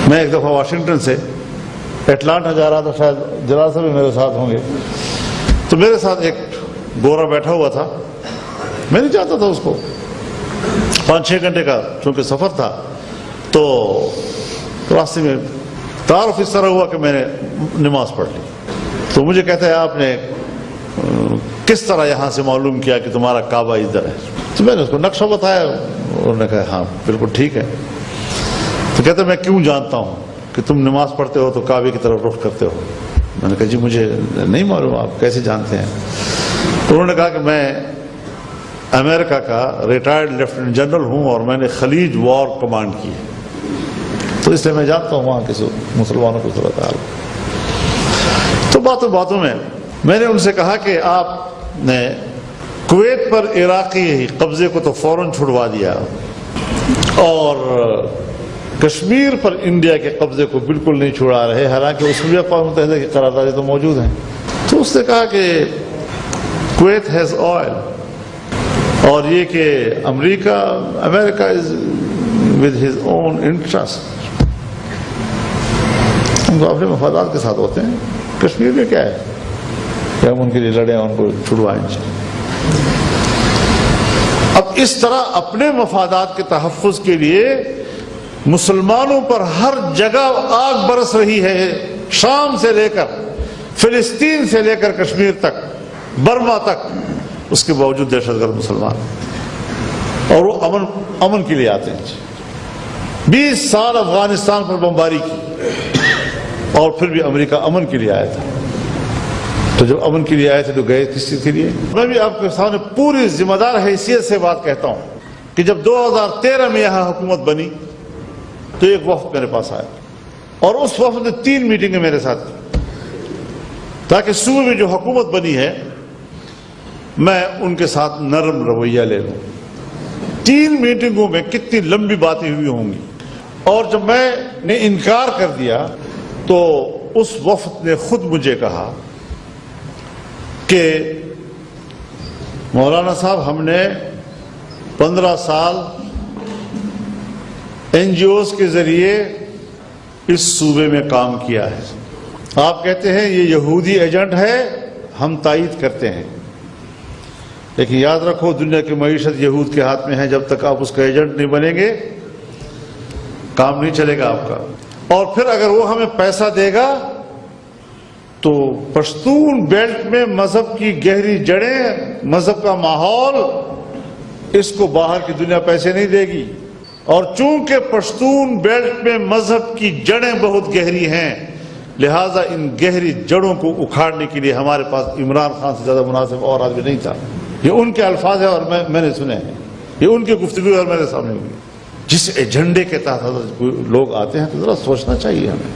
میں ایک دفعہ واشنگٹن سے اٹلانٹا جا رہا تھا، شاید جلال صاحب بھی میرے ساتھ ہوں گے، تو میرے ساتھ ایک گورا بیٹھا ہوا تھا، میں نہیں چاہتا تھا اس کو، 5-6 گھنٹے کا چونکہ سفر تھا، تو راستے میں تعارف اس طرح ہوا کہ میں نے نماز پڑھ لی. تو مجھے کہتا ہے آپ نے کس طرح یہاں سے معلوم کیا کہ تمہارا کعبہ ادھر ہے؟ تو میں نے اس کو نقشہ بتایا، انہوں نے کہا ہاں بالکل ٹھیک ہے. تو کہتا ہے میں کیوں جانتا ہوں کہ تم نماز پڑھتے ہو تو کعبے کی طرف رخ کرتے ہو؟ میں نے کہا جی مجھے نہیں معلوم، آپ کیسے جانتے ہیں؟ تو انہوں نے کہا کہ میں امریکہ کا ریٹائرڈ لیفٹیننٹ جنرل ہوں اور میں نے خلیج وار کمانڈ کی ہے، تو اس لیے میں جانتا ہوں وہاں کے مسلمانوں کو صورت حال. تو باتوں میں نے ان سے کہا کہ آپ نے کویت پر عراقی قبضے کو تو فوراً چھڑوا دیا اور کشمیر پر انڈیا کے قبضے کو بالکل نہیں چھڑا رہے، حالانکہ اس میں بھی اقوام متحدہ کی قراردادیں تو موجود ہیں. تو اس نے کہا کہ کویت ہیز آئل، اور یہ کہ امریکہ is with his own interest, ہم تو اپنے مفادات کے ساتھ ہوتے ہیں. کشمیر میں کیا ہے کہ ہم ان کے لیے لڑیں اور ان کو چھڑوائیں. اب اس طرح اپنے مفادات کے تحفظ کے لیے مسلمانوں پر ہر جگہ آگ برس رہی ہے، شام سے لے کر فلسطین سے لے کر کشمیر تک، برما تک. اس کے باوجود دہشت گرد مسلمان، اور وہ امن کے لیے آتے ہیں. 20 سال افغانستان پر بمباری کی اور پھر بھی امریکہ امن کے لیے آیا تھا. تو جب امن کے لیے آئے تھے تو گئے کس چیز کے لیے؟ میں بھی آپ کے سامنے پوری ذمہ دار حیثیت سے بات کہتا ہوں کہ جب 2013 میں یہاں حکومت بنی تو ایک وفد میرے پاس آیا، اور اس وفد نے 3 میٹنگیں میرے ساتھ کی تاکہ صوبے میں جو حکومت بنی ہے میں ان کے ساتھ نرم رویہ لے لوں. 3 میٹنگوں میں کتنی لمبی باتیں ہوئی ہوں گی، اور جب میں نے انکار کر دیا تو اس وفد نے خود مجھے کہا کہ مولانا صاحب ہم نے 15 سال NGOs کے ذریعے اس صوبے میں کام کیا ہے، آپ کہتے ہیں یہ یہودی ایجنٹ ہے، ہم تائید کرتے ہیں، لیکن یاد رکھو دنیا کی معیشت یہود کے ہاتھ میں ہے، جب تک آپ اس کا ایجنٹ نہیں بنیں گے کام نہیں چلے گا آپ کا. اور پھر اگر وہ ہمیں پیسہ دے گا تو پشتون بیلٹ میں مذہب کی گہری جڑیں، مذہب کا ماحول، اس کو باہر کی دنیا پیسے نہیں دے گی. اور چونکہ پشتون بیلٹ میں مذہب کی جڑیں بہت گہری ہیں، لہٰذا ان گہری جڑوں کو اکھاڑنے کے لیے ہمارے پاس عمران خان سے زیادہ مناسب اور آدمی نہیں تھا. یہ ان کے الفاظ ہیں اور میں نے سنے ہیں، یہ ان کی گفتگو اور میرے سامنے ہوئی. جس ایجنڈے کے تحت لوگ آتے ہیں تو ذرا سوچنا چاہیے ہمیں.